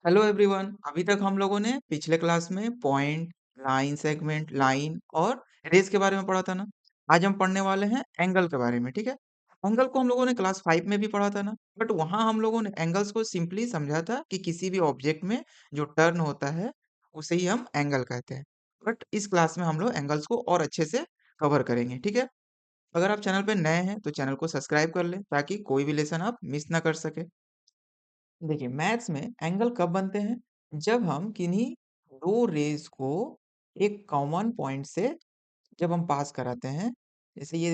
Hello everyone. अभी तक हम लोगों ने पिछले क्लास में पॉइंट, लाइन सेगमेंट, लाइन और रेस के बारे में पढ़ा था ना। आज हम पढ़ने वाले हैं एंगल के बारे में। ठीक है। एंगल को हम लोगों ने क्लास 5 में भी पढ़ा था ना। बट वहां हम लोगों ने एंगल्स को सिंपली समझा था कि किसी भी ऑब्जेक्ट में जो टर्न होता है उसे ही हम एंगल कहते हैं। बट इस क्लास में हम लोग एंगल्स को और अच्छे से कवर करेंगे। ठीक है। अगर आप चैनल पे नए हैं तो चैनल को सब्सक्राइब कर लें ताकि कोई भी लेसन आप मिस ना कर सके। देखिए, मैथ्स में एंगल कब बनते हैं? जब हम किन्हीं दो रेज को एक कॉमन पॉइंट से जब हम पास कराते हैं। जैसे ये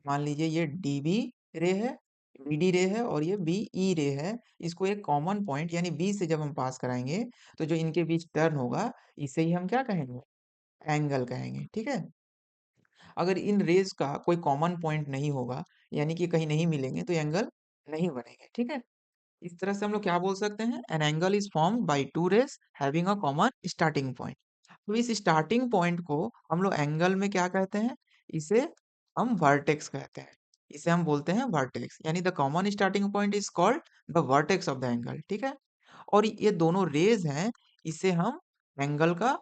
मान लीजिए ये डीबी रे है, बीडी रे है और ये बीई रे है। इसको एक कॉमन पॉइंट यानी बी से जब हम पास कराएंगे तो जो इनके बीच टर्न होगा इसे ही हम क्या कहेंगे? एंगल कहेंगे। ठीक है। अगर इन रेज का कोई कॉमन पॉइंट नहीं होगा यानी कि कहीं नहीं मिलेंगे तो एंगल नहीं बनेंगे। ठीक है। इस तरह से हम लोग क्या बोल सकते हैं? An angle is formed by two rays having a common starting point. तो इस स्टार्टिंग पॉइंट को हम लोग एंगल में क्या कहते हैं? इसे हम वर्टेक्स कहते हैं। इसे हम बोलते हैं वर्टेक्स, यानी the common starting point is called the vertex of the angle. ठीक है। और ये दोनों रेज हैं, इसे हम एंगल का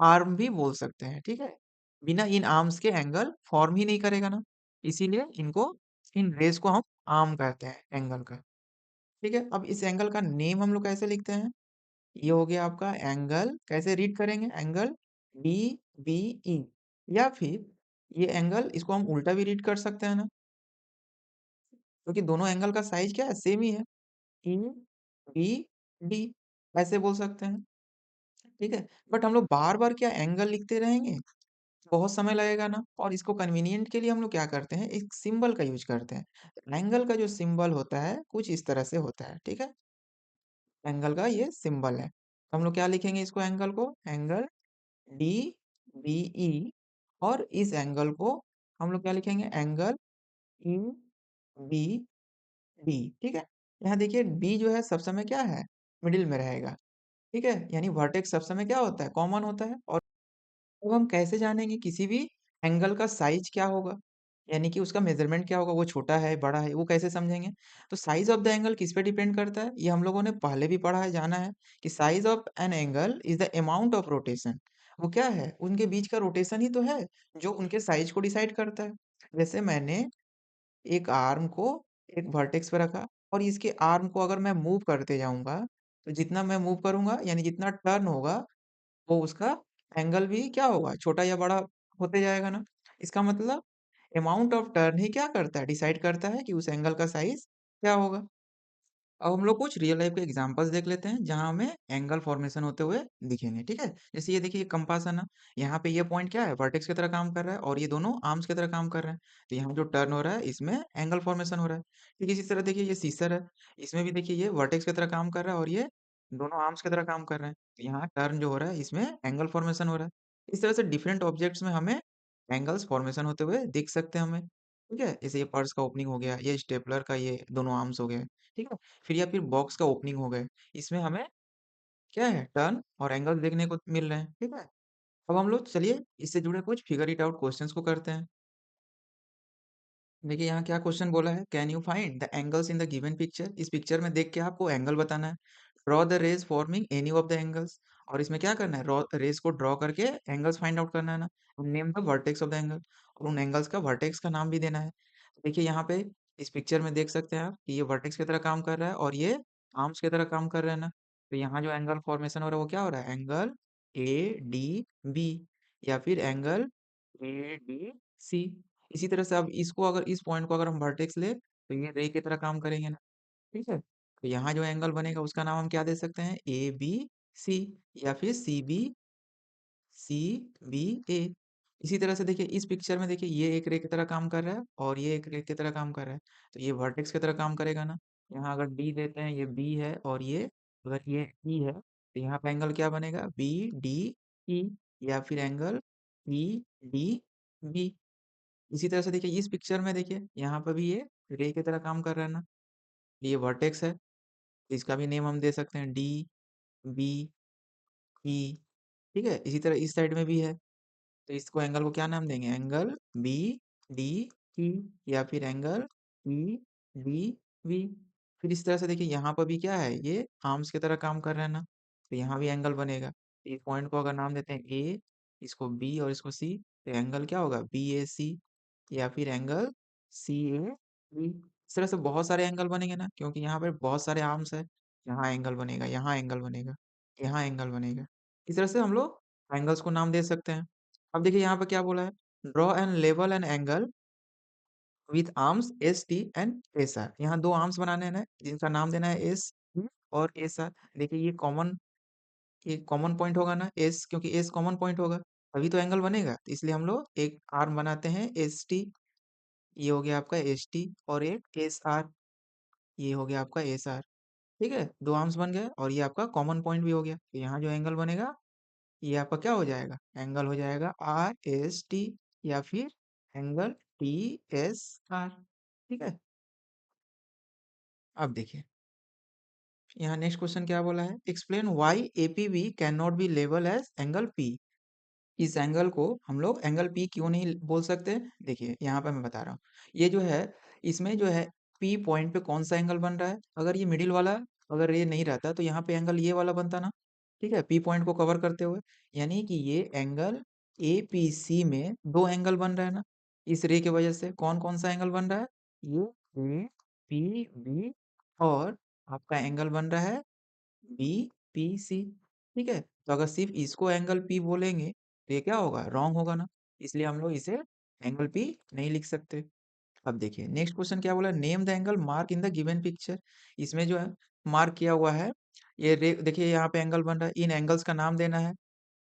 आर्म भी बोल सकते हैं। ठीक है। बिना इन आर्म्स के एंगल फॉर्म ही नहीं करेगा ना, इसीलिए इनको इन रेज को हम आर्म कहते हैं एंगल का। ठीक है। अब इस एंगल का नेम हम लोग कैसे लिखते हैं? ये हो गया आपका एंगल। कैसे रीड करेंगे? Angle D B E. या फिर ये एंगल, इसको हम उल्टा भी रीड कर सकते हैं ना, क्योंकि दोनों एंगल का साइज क्या है? सेम ही है। ई बी डी ऐसे बोल सकते हैं। ठीक है। बट हम लोग बार बार क्या एंगल लिखते रहेंगे? बहुत समय लगेगा ना। और इसको कन्वीनियंट के लिए हम लोग क्या करते हैं? एक सिंबल का यूज करते हैं। एंगल का जो सिंबल होता है कुछ इस तरह से होता है। ठीक है। एंगल का ये सिंबल है, तो हम लोग क्या लिखेंगे इसको? एंगल को एंगल डी बी ई। और इस एंगल को हम लोग क्या लिखेंगे? Angle E B D. ठीक है। यहाँ देखिए डी जो है सब समय क्या है? मिडिल में रहेगा। ठीक है। यानी वर्टेक्स सब समय क्या होता है? कॉमन होता है। और अब हम कैसे जानेंगे किसी भी एंगल का साइज क्या होगा, यानी कि उसका मेजरमेंट क्या होगा? वो छोटा है, बड़ा है, वो कैसे समझेंगे? तो साइज ऑफ द एंगल किस पे डिपेंड करता है? ये हम लोगों ने पहले भी पढ़ा है, जाना है कि size of N angle is the amount of rotation. वो क्या है? उनके बीच का रोटेशन ही तो है जो उनके साइज को डिसाइड करता है। जैसे मैंने एक आर्म को एक वर्टेक्स पे रखा और इसके आर्म को अगर मैं मूव करते जाऊंगा तो जितना मैं मूव करूंगा यानी जितना टर्न होगा वो उसका एंगल भी क्या होगा? छोटा या बड़ा होते जाएगा ना। इसका मतलब अमाउंट ऑफ टर्न ही क्या करता है? डिसाइड करता है कि उस एंगल का साइज क्या होगा। अब हम लोग कुछ रियल लाइफ के एग्जांपल्स देख लेते हैं जहां हमें एंगल फॉर्मेशन होते हुए दिखेंगे। ठीक है। जैसे ये देखिए, ये कंपास है ना। यहाँ पे ये पॉइंट क्या है? वर्टेक्स की तरह काम कर रहा है और ये दोनों आर्म्स की तरह काम कर रहे हैं। तो यहाँ जो टर्न हो रहा है इसमें एंगल फॉर्मेशन हो रहा है। ठीक इसी तरह देखिए ये सीसर है। इसमें भी देखिए ये वर्टेक्स की तरह काम कर रहा है और ये दोनों आर्म्स की तरह काम कर रहे हैं। तो यहाँ टर्न जो हो रहा है इसमें एंगल फॉर्मेशन हो रहा है। इस तरह से डिफरेंट ऑब्जेक्ट्स में हमें एंगल्स फॉर्मेशन होते हुए दिख सकते हैं हमें। ठीक है। जैसे ये पर्स का ओपनिंग हो गया, ये स्टेपलर का ये दोनों आर्म्स हो गए। ठीक है। फिर या फिर बॉक्स का ओपनिंग हो गए। इसमें हमें क्या है? टर्न और एंगल देखने को मिल रहे हैं। ठीक है। अब हम लोग चलिए इससे जुड़े कुछ फिगर इट आउट क्वेश्चंस को करते हैं। देखिए यहाँ क्या क्वेश्चन बोला है? Can you find the angles in the given picture. इस पिक्चर में देख के आपको एंगल बताना है। Draw the rays forming any of the angles. और इसमें क्या करना है? रेज को ड्रॉ करके एंगल्स फाइंड आउट करना है ना। Name the vertex of the angle. और उन एंगल्स का वर्टेक्स का नाम भी देना है। तो देखिए यहाँ पे इस पिक्चर में देख सकते हैं आप कि ये वर्टेक्स की तरह काम कर रहा है और ये आर्म्स की तरह काम कर रहे हैं ना। तो यहाँ जो एंगल फॉर्मेशन हो रहा है वो क्या हो रहा है? एंगल ए डी बी या फिर एंगल ए डी सी। इसी तरह से अब इसको अगर इस पॉइंट को अगर हम वर्टेक्स ले तो ये रे की तरह काम करेंगे ना। ठीक है। तो यहाँ जो एंगल बनेगा उसका नाम हम क्या दे सकते हैं? ए बी सी या फिर सी बी ए। इसी तरह से देखिए इस पिक्चर में देखिए ये एक रे की तरह काम कर रहा है और ये एक रे की तरह काम कर रहा है। तो ये वर्टेक्स की तरह काम करेगा ना। यहाँ अगर डी देते हैं, ये बी है और ये अगर ये ई है तो यहाँ पे एंगल क्या बनेगा? बी डी ई या फिर एंगल ई डी बी। इसी तरह से देखिए इस पिक्चर में देखिए यहाँ पर भी ये रे की तरह काम कर रहा है ना। ये वर्टेक्स है, तो इसका भी नेम हम दे सकते हैं डी बी ई। ठीक है। इसी तरह इस साइड में भी है, तो इसको एंगल को क्या नाम देंगे? एंगल बी डी ई या फिर एंगल ई डी बी। फिर इस तरह से देखिए यहाँ पर भी क्या है, ये आर्म्स की तरह काम कर रहा है ना, तो यहाँ भी एंगल बनेगा। इस पॉइंट को अगर नाम देते हैं ए, इसको बी और इसको सी, तो एंगल क्या होगा, बी ए सी, या फिर एंगल सी ए बी। इस तरह से बहुत सारे एंगल बनेंगे ना, क्योंकि यहाँ पे बहुत सारे आर्म्स है। यहाँ एंगल बनेगा, यहाँ एंगल बनेगा, यहाँ एंगल बनेगा। इस तरह से हम लोग एंगल्स को नाम दे सकते हैं। अब देखिए यहाँ पे क्या बोला है, draw and level an angle with arms S T and S R. यहाँ दो आर्म्स बनाने हैं ना, जिनका नाम देना है एस और एस आर। देखिए ये कॉमन पॉइंट होगा ना एस, क्योंकि एस कॉमन पॉइंट होगा तभी तो एंगल बनेगा। तो इसलिए हम लोग एक आर्म बनाते हैं एस टी, ये हो गया आपका एस टी, और एक एस आर, ये हो गया आपका एस आर। ठीक है, दो आर्म्स बन गए और ये आपका कॉमन पॉइंट भी हो गया। तो यहाँ जो एंगल बनेगा ये आपका क्या हो जाएगा, एंगल हो जाएगा आर एस टी, या फिर एंगल टी एस आर। ठीक है, अब देखिए यहाँ नेक्स्ट क्वेश्चन क्या बोला है, explain why APB can not be label as angle P. इस एंगल को हम लोग एंगल पी क्यों नहीं बोल सकते। देखिए यहाँ पे मैं बता रहा हूँ, ये जो है, इसमें जो है पी पॉइंट पे कौन सा एंगल बन रहा है, अगर ये मिडिल वाला, अगर ये नहीं रहता तो यहाँ पे एंगल ये वाला बनता ना। ठीक है, पी पॉइंट को कवर करते हुए, यानी कि ये एंगल ए पी सी में दो एंगल बन रहा है ना, इस रे की वजह से। कौन कौन सा एंगल बन रहा है, ये ए पी बी, और आपका एंगल बन रहा है बी पी सी। ठीक है, तो अगर सिर्फ इसको एंगल पी बोलेंगे तो ये क्या होगा, रॉन्ग होगा ना, इसलिए हम लोग इसे एंगल पी नहीं लिख सकते। अब देखिए नेक्स्ट क्वेश्चन क्या बोला, name the angle mark in the given picture. इसमें जो है मार्क किया हुआ है, ये देखिए यहाँ पे एंगल बन रहा है, इन एंगल्स का नाम देना है।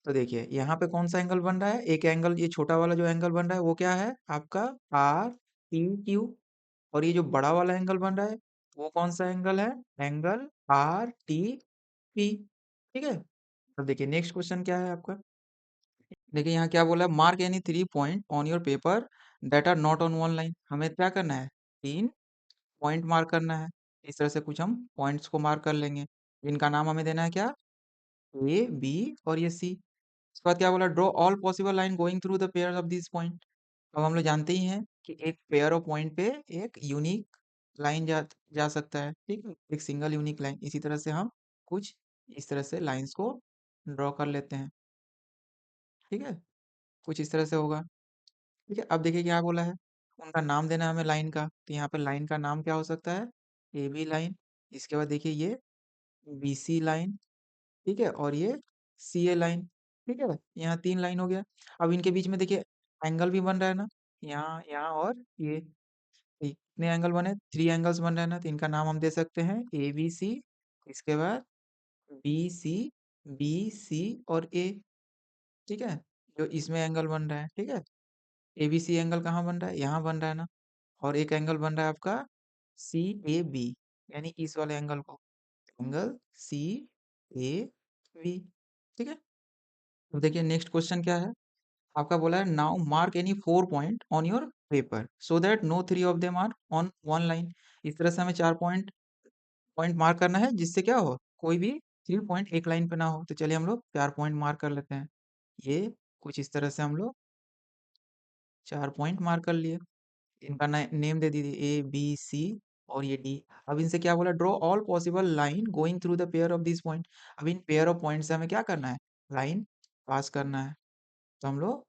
तो देखिए यहाँ पे कौन सा एंगल बन रहा है, एक एंगल ये छोटा वाला जो एंगल बन रहा है वो क्या है आपका आर टी क्यू, और ये जो बड़ा वाला एंगल बन रहा है वो कौन सा एंगल है, एंगल आर टी पी। ठीक है, अब देखिए नेक्स्ट क्वेश्चन क्या है आपका, देखिए यहाँ क्या बोला है, mark any 3 point on your paper that are not on one line. हमें क्या करना है, 3 पॉइंट मार्क करना है। इस तरह से कुछ हम पॉइंट्स को मार्क कर लेंगे, इनका नाम हमें देना है क्या, ए बी और ये सी। उसके बाद क्या बोला, draw all possible line going through the pair of this point. अब हम लोग जानते ही हैं कि एक पेयर ऑफ पॉइंट पे एक यूनिक लाइन जा सकता है। ठीक है, एक सिंगल यूनिक लाइन, इसी तरह से हम कुछ इस तरह से लाइंस को ड्रॉ कर लेते हैं। ठीक है, कुछ इस तरह से होगा। ठीक है, अब देखिए क्या बोला है, उनका नाम देना है हमें लाइन का, तो यहाँ पे लाइन का नाम क्या हो सकता है, ए बी लाइन। इसके बाद देखिए ये बी सी लाइन, ठीक है, और ये सी ए लाइन। ठीक है, यहाँ 3 लाइन हो गया। अब इनके बीच में देखिए एंगल भी बन रहा है ना, यहाँ यहाँ और ये कितने एंगल बने, 3 एंगल्स बन रहे हैं ना, तो इनका नाम हम दे सकते हैं ए बी सी। इसके बाद बी सी और ए। ठीक है, जो इसमें एंगल बन रहा है। ठीक है, ए बी सी एंगल कहाँ बन रहा है, यहाँ बन रहा है ना, और एक एंगल बन रहा है आपका सी ए बी, यानी इस वाले एंगल को, एंगल सी ए बी। ठीक है, तो देखिए नेक्स्ट क्वेश्चन क्या है, आपका बोला है now mark any 4 point on your paper so that no 3 of them are on one line. इस तरह से हमें 4 पॉइंट पॉइंट मार्क करना है, जिससे क्या हो, कोई भी 3 पॉइंट एक लाइन पे ना हो। तो चलिए हम लोग 4 पॉइंट मार्क कर लेते हैं, ये कुछ इस तरह से हम लोग 4 पॉइंट मार्क कर लिए, इनका नेम दे दीजिए ए बी सी और ये डी। अब इनसे क्या बोला, draw all possible line going through the pair of this point. अब इन पेयर ऑफ पॉइंट से हमें क्या करना है, लाइन पास करना है। तो हम लोग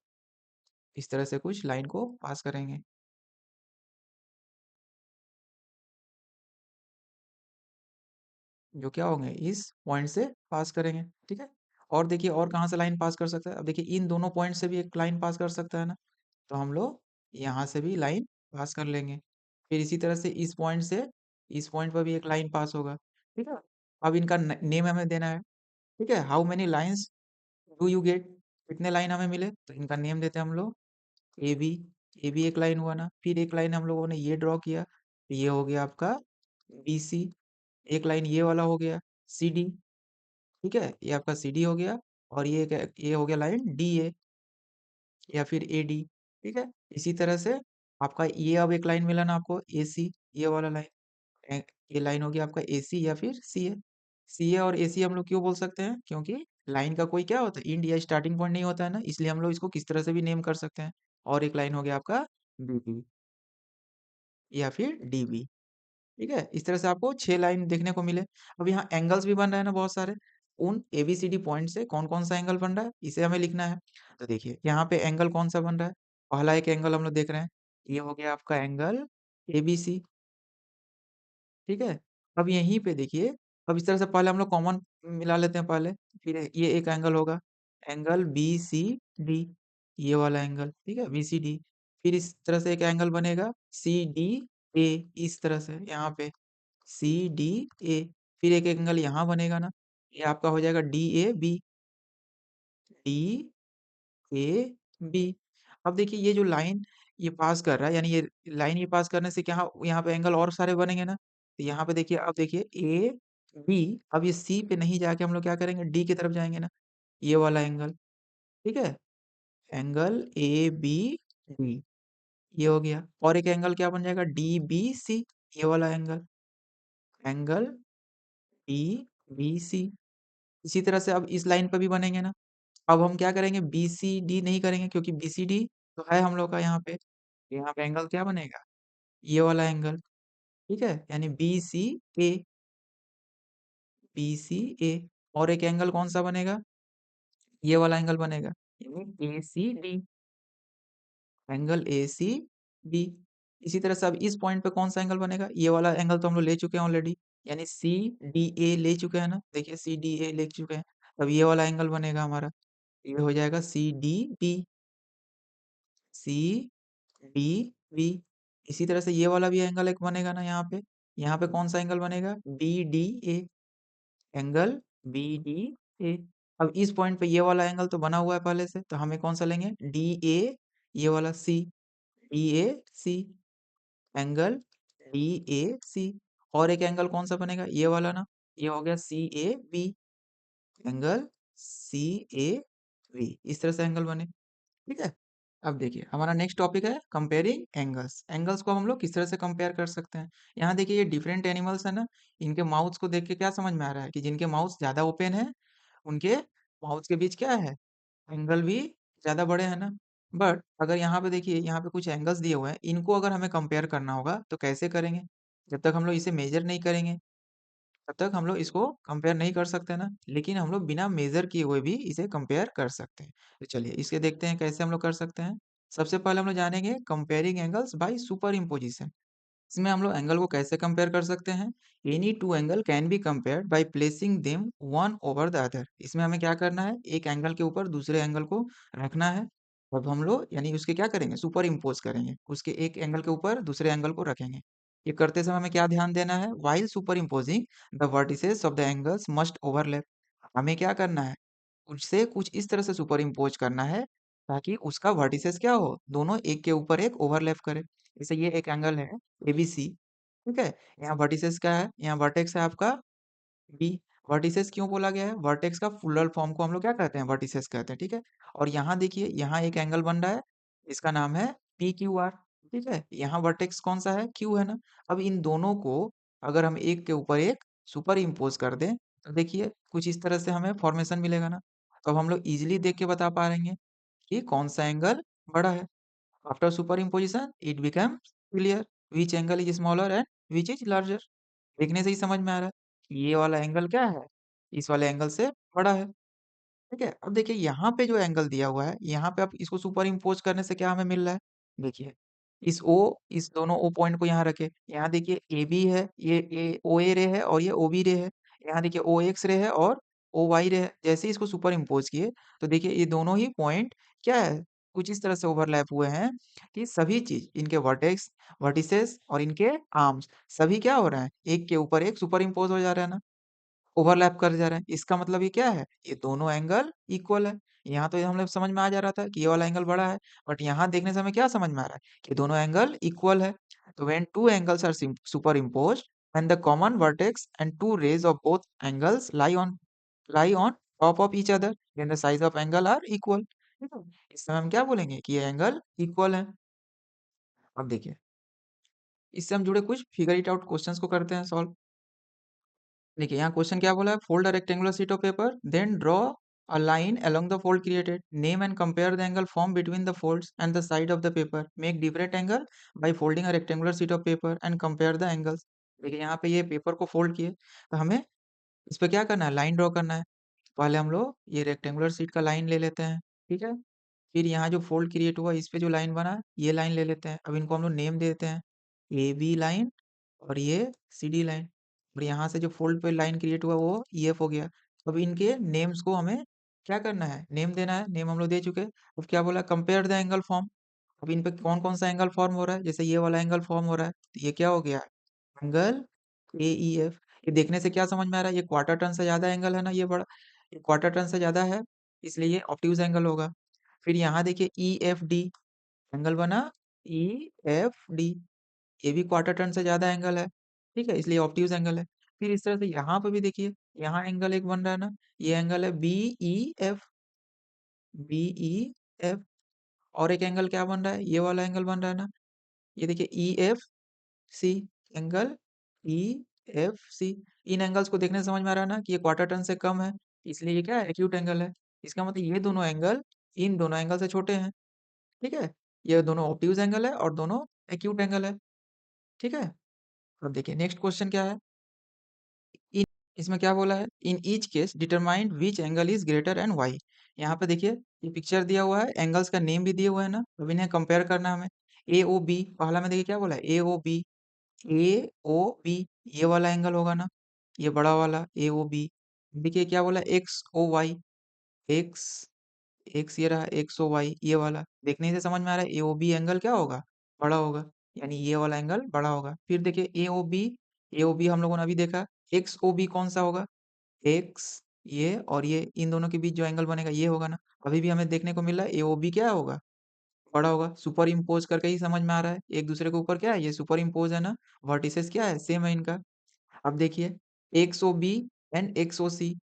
इस तरह से कुछ लाइन को पास करेंगे, जो क्या होंगे, इस पॉइंट से पास करेंगे। ठीक है, और देखिए और कहाँ से लाइन पास कर सकता है, अब देखिए इन दोनों पॉइंट से भी एक लाइन पास कर सकता है ना, तो हम लोग यहाँ से भी लाइन पास कर लेंगे। फिर इसी तरह से इस पॉइंट से इस पॉइंट पर भी एक लाइन पास होगा। ठीक है, अब इनका नेम हमें देना है। ठीक है, how many lines do you get, कितने लाइन हमें मिले, तो इनका नेम देते हैं हम लोग ए बी। ए बी एक लाइन हुआ ना, फिर एक लाइन हम लोगों ने ये ड्रॉ किया, तो ये हो गया आपका बी सी। एक लाइन ये वाला हो गया सी डी। ठीक है, ये आपका सी डी हो गया, और ये हो गया लाइन डी ए, या फिर ए डी। ठीक है, इसी तरह से आपका ये अब एक लाइन मिला ना आपको ए सी, ये वाला लाइन, ये लाइन हो गया आपका ए सी या फिर सी ए। सी ए और ए सी हम लोग क्यों बोल सकते हैं, क्योंकि लाइन का कोई क्या होता है, इंड या स्टार्टिंग पॉइंट नहीं होता है ना, इसलिए हम लोग इसको किस तरह से भी नेम कर सकते हैं। और एक लाइन हो गया आपका बी बी या फिर डी बी। ठीक है? इस तरह से आपको 6 लाइन देखने को मिले। अब यहाँ एंगल्स भी बन रहे हैं ना बहुत सारे। उन एबीसीडी पॉइंट से कौन-कौन सा एंगल बन रहा है, इसे हमें लिखना है। तो देखिए, यहाँ पे एंगल कौन-सा बन रहा है? पहला एक एंगल हम लोग देख रहे हैं, ये हो गया आपका एंगल एबीसी, ठीक है? अब यहीं पे देखिए, अब इस तरह से पहले हम लोग कॉमन मिला लेते हैं पहले, फिर ये एक एंगल होगा, एंगल बीसीडी, ये वाला एंगल, ठीक है? बीसीडी। फिर इस तरह से एक एंगल बनेगा सीडीए, इस तरह से यहाँ पे CDA, फिर एक एंगल यहाँ बनेगा ना, ये आपका हो जाएगा DAB, DAB। अब देखिए ये जो लाइन ये पास कर रहा है, यानी ये लाइन ये पास करने से क्या यहाँ पे एंगल और सारे बनेंगे ना, तो यहाँ पे देखिए अब देखिए AB, अब ये C पे नहीं जाके हम लोग क्या करेंगे, D की तरफ जाएंगे ना, ये वाला एंगल, ठीक है? एंगल ABD, ये हो गया। और एक एंगल क्या बन जाएगा, DBC, ये वाला एंगल, एंगल DBC। इसी तरह से अब इस लाइन पे भी बनेंगे ना। अब हम क्या करेंगे, BCD नहीं करेंगे क्योंकि BCD तो है हम लोग का यहाँ पे। यहाँ पे एंगल क्या बनेगा, ये वाला एंगल, ठीक है? यानी BCA। और एक एंगल कौन सा बनेगा, ये वाला एंगल बनेगा, यानी ACD, एंगल ACB। इसी तरह से अब इस पॉइंट पे कौन सा एंगल बनेगा, ये वाला एंगल तो हम लोग ले चुके हैं ऑलरेडी, यानी CDA ले चुके हैं ना, देखिए CDA ले चुके हैं। अब ये वाला एंगल बनेगा हमारा, ये हो जाएगा CDB, CDB। इसी तरह से ये वाला भी एंगल एक बनेगा ना यहाँ पे कौन सा एंगल बनेगा, BDA, एंगल BDA। अब इस पॉइंट पे ये वाला एंगल तो बना हुआ है पहले से, तो हमें कौन सा लेंगे, DA, ये वाला C, DAC, एंगल DAC। और एक एंगल कौन सा बनेगा, ये वाला ना, ये हो गया CAB, एंगल CAB। इस तरह से एंगल बने, ठीक है? अब देखिए हमारा नेक्स्ट टॉपिक है कंपेयरिंग एंगल्स। एंगल्स को हम लोग किस तरह से कंपेयर कर सकते हैं। यहाँ देखिए ये डिफरेंट एनिमल्स है ना, इनके माउथ्स को देख के क्या समझ में आ रहा है कि जिनके माउथ ज्यादा ओपन है, उनके माउथ के बीच क्या है, एंगल भी ज्यादा बड़े हैं ना। बट अगर यहाँ पे देखिए, यहाँ पे कुछ एंगल्स दिए हुए हैं, इनको अगर हमें कंपेयर करना होगा तो कैसे करेंगे, जब तक हम लोग इसे मेजर नहीं करेंगे तब तक हम लोग इसको कंपेयर नहीं कर सकते ना। लेकिन हम लोग बिना मेजर किए हुए भी इसे कंपेयर कर सकते हैं। तो चलिए इसके देखते हैं कैसे हम लोग कर सकते हैं। सबसे पहले हम लोग जानेंगे comparing angles by super imposition. इसमें हम लोग एंगल को कैसे कंपेयर कर सकते हैं, any two angle can be compared by placing them one over the other. इसमें हमें क्या करना है, एक एंगल के ऊपर दूसरे एंगल को रखना है। अब हम लोग यानी उसके क्या करेंगे, सुपर इम्पोज करेंगे, उसके एक एंगल के ऊपर दूसरे एंगल को रखेंगे। ये करते समय हमें क्या ध्यान देना है, while super imposing the vertices of the angles must overlap. हमें क्या करना है, उससे कुछ इस तरह से सुपर इम्पोज करना है ताकि उसका वर्टिसेस क्या हो, दोनों एक के ऊपर एक ओवरलैप करे। जैसे ये एक एंगल है एबीसी, ठीक है? यहाँ वर्टिसेस क्या है, यहाँ वर्टेक्स है आपका बी। वर्टिसेस क्यों बोला गया है, वर्टेक्स का प्लूरल फॉर्म को हम लोग क्या कहते हैं, वर्टिसेस कहते हैं, ठीक है? और यहाँ देखिए यहाँ एक एंगल बन रहा है, इसका नाम है पी क्यू आर, ठीक है? यहाँ वर्टेक्स कौन सा है, क्यू है ना। अब इन दोनों को अगर हम एक के ऊपर एक सुपर इम्पोज कर दें तो देखिए कुछ इस तरह से हमें फॉर्मेशन मिलेगा ना। तो अब हम लोग इजिली देख के बता पा रहे हैं कि कौन सा एंगल बड़ा है। After super imposition it becomes clear which angle is smaller and which is larger. देखने से ही समझ में आ रहा है कि ये वाला एंगल क्या है, इस वाले एंगल से बड़ा है, ठीक है? अब देखिए यहाँ पे जो एंगल दिया हुआ है, यहाँ पे आप इसको सुपर इम्पोज करने से क्या हमें मिल रहा है, देखिए इस दोनों ओ पॉइंट को यहाँ रखे, यहाँ देखिए ए बी है, ये ओ ए रे है और ये ओ बी रे है। यहाँ देखिए ओ एक्स रे है और ओ वाई रे है। जैसे ही इसको सुपर इम्पोज किए तो देखिए ये दोनों ही पॉइंट क्या है, कुछ इस तरह से ओवरलैप हुए हैं कि सभी चीज इनके वर्टेक्स, वर्टिसेस और इनके आर्म्स सभी क्या हो रहा है, एक के ऊपर एक सुपर इम्पोज हो जा रहा है ना, ओवरलैप कर जा रहा है। इसका मतलब ये क्या है, ये दोनों एंगल इक्वल है। यहाँ तो ये हम लोग समझ में आ जा रहा था कि ये वाला एंगल बड़ा है, बट यहाँ देखने से हमें क्या समझ में आ रहा है कि दोनों एंगल इक्वल है। तो when two angles are superimposed and the common vertex and two rays of both angles lie on top of each other then the size of angle are equal. ठीक है, इस समय हम क्या बोलेंगे कि ये एंगल इक्वल है। अब देखिए इससे हम जुड़े कुछ फिगर इट आउट क्वेश्चंस को करते हैं सॉल्व। देखिए यहाँ क्वेश्चन क्या बोला है, fold a rectangular sheet of paper then draw a line along the fold created, name and compare the angle formed between the folds and the side of the paper, make different angle by folding a rectangular sheet of paper and compare the angles। देखिए यहाँ पे ये paper को fold किए, तो हमें इस पे क्या करना है, लाइन ड्रॉ करना है। पहले हम लोग ये रेक्टेंगुलर शीट का लाइन ले लेते हैं, ठीक है? फिर यहाँ जो फोल्ड क्रिएट हुआ इस पे जो लाइन बना ये लाइन ले लेते हैं। अब इनको हम लोग नेम दे देते हैं, ए बी लाइन और ये सी डी लाइन। और यहाँ से जो फोल्ड पे लाइन क्रिएट हुआ वो ई एफ हो गया। अब इनके नेम्स को हमें क्या करना है, नेम देना है। नेम हम लोग दे चुके। अब क्या बोला, कंपेयर द एंगल फॉर्म। अब इन पे कौन कौन सा एंगल फॉर्म हो रहा है, जैसे ये वाला एंगल फॉर्म हो रहा है, तो ये क्या हो गया, एंगल ए ई एफ। ये देखने से क्या समझ में आ रहा है, ये क्वार्टर टर्न से ज्यादा एंगल है ना, ये बड़ा, ये क्वार्टर टर्न से ज्यादा है, इसलिए ये ऑब्ट्यूज एंगल होगा। फिर यहाँ देखिए ई एफ डी एंगल बना, ई एफ डी, ये भी क्वार्टर टर्न से ज्यादा एंगल है, ठीक है, इसलिए ऑब्ट्यूज एंगल है। फिर इस तरह से यहाँ पे भी देखिए, यहाँ एंगल एक बन रहा है ना, ये एंगल है B E F, B E F. और एक एंगल क्या बन रहा है, ये वाला एंगल बन रहा है ना, ये देखिए E F C, angle E F C. इन एंगल्स को देखने से समझ में आ रहा है ना कि ये क्वार्टर टर्न से कम है, इसलिए ये क्या है, एक्यूट एंगल है। इसका मतलब ये दोनों एंगल इन दोनों एंगल से छोटे हैं, ठीक है। ये दोनों ऑब्ट्यूज एंगल है और दोनों एक्यूट एंगल है, ठीक है। अब देखिए नेक्स्ट क्वेश्चन क्या है, इन इसमें क्या बोला है, in each case determine which angle is greater and Y. यहाँ पे देखिए ये पिक्चर दिया हुआ है, एंगल्स का नेम भी दिए हुए है ना, अब इन्हें कंपेयर करना है हमें। ए ओ बी, पहला में देखिए क्या बोला है, ए ओ बी, ए ओ बी, ये वाला एंगल होगा ना, ये बड़ा वाला ए ओ बी। देखिए क्या बोला, X O Y, X, X ये रहा, एक्स ओ वाई ये वाला, देखने से समझ में आ रहा है ए ओ बी एंगल क्या होगा, बड़ा होगा, यानी ये वाला एंगल बड़ा होगा। फिर देखिए ए ओ बी, ए ओ बी हम लोगों ने अभी देखा, एक्स ओ बी कौन सा होगा, एक्स, ये और ये, इन दोनों के बीच जो एंगल बनेगा ये होगा ना। अभी भी हमें देखने को मिल रहा है ए ओ बी क्या होगा, बड़ा होगा। सुपर इम्पोज करके ही समझ में आ रहा है, एक दूसरे के ऊपर क्या है, ये सुपर इम्पोज है ना, वर्टिसेस क्या है, सेम है इनका। अब देखिए X O B and X O C,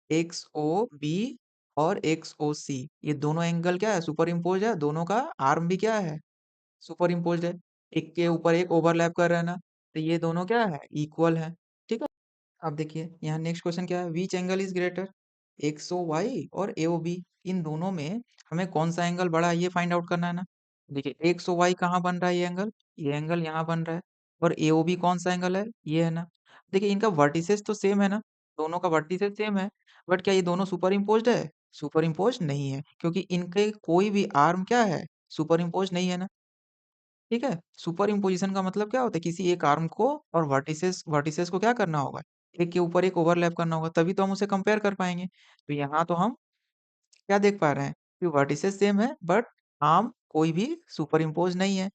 X O B और एक्स ओ सी, ये दोनों एंगल क्या है, सुपर इम्पोज है, दोनों का आर्म भी क्या है, सुपर इम्पोज है, एक के ऊपर एक ओवरलैप कर रहा है ना, तो ये दोनों क्या है, इक्वल है, ठीक है। अब देखिए यहाँ नेक्स्ट क्वेश्चन क्या है, which angle is greater, X O Y और ए ओ बी, इन दोनों में हमें कौन सा एंगल बड़ा है ये फाइंड आउट करना है ना। देखिए एक्स ओ वाई कहाँ बन रहा है, ये एंगल यहाँ बन रहा है, और ए ओ बी कौन सा एंगल है, ये है ना। देखिए इनका वर्टिसेस तो सेम है ना, दोनों का वर्टिसेस सेम है, बट क्या ये दोनों सुपर इम्पोज्ड है, सुपर इम्पोज नहीं है, क्योंकि इनके कोई भी आर्म क्या है, सुपर इम्पोज नहीं है ना, ठीक है। सुपर इम्पोजिशन का मतलब क्या होता है, किसी एक आर्म को और वर्टिसेस वर्टिसेस को क्या करना होगा, एक के ऊपर एक ओवरलैप करना होगा, तभी तो हम उसे कंपेयर कर पाएंगे। तो यहाँ तो हम क्या देख पा रहे हैं कि वर्टिसेस सेम है, बट आर्म कोई भी सुपर इम्पोज नहीं है।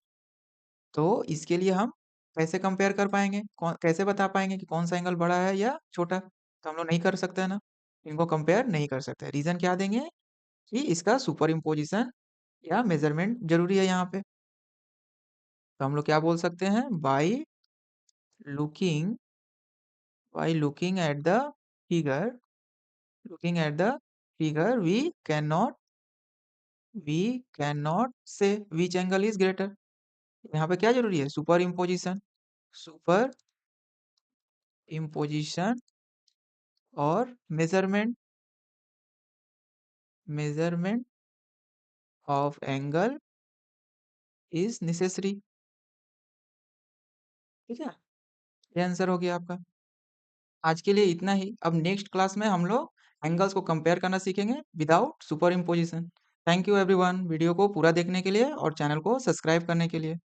तो इसके लिए हम कैसे कंपेयर कर पाएंगे, कौन कैसे बता पाएंगे कि कौन सा एंगल बड़ा है या छोटा, तो हम लोग नहीं कर सकते है ना, इनको कंपेयर नहीं कर सकते। रीजन क्या देंगे कि इसका सुपर इम्पोजिशन या मेजरमेंट जरूरी है यहाँ पे। तो हम लोग क्या बोल सकते हैं, looking by figure looking at the figure we cannot say which angle is greater। यहाँ पे क्या जरूरी है, सुपर इम्पोजिशन, सुपर इम्पोजिशन और measurement of angle is necessary, ठीक है। ये आंसर हो गया आपका। आज के लिए इतना ही। अब नेक्स्ट क्लास में हम लोग एंगल्स को कंपेयर करना सीखेंगे without super imposition. Thank you everyone video को पूरा देखने के लिए और चैनल को सब्सक्राइब करने के लिए।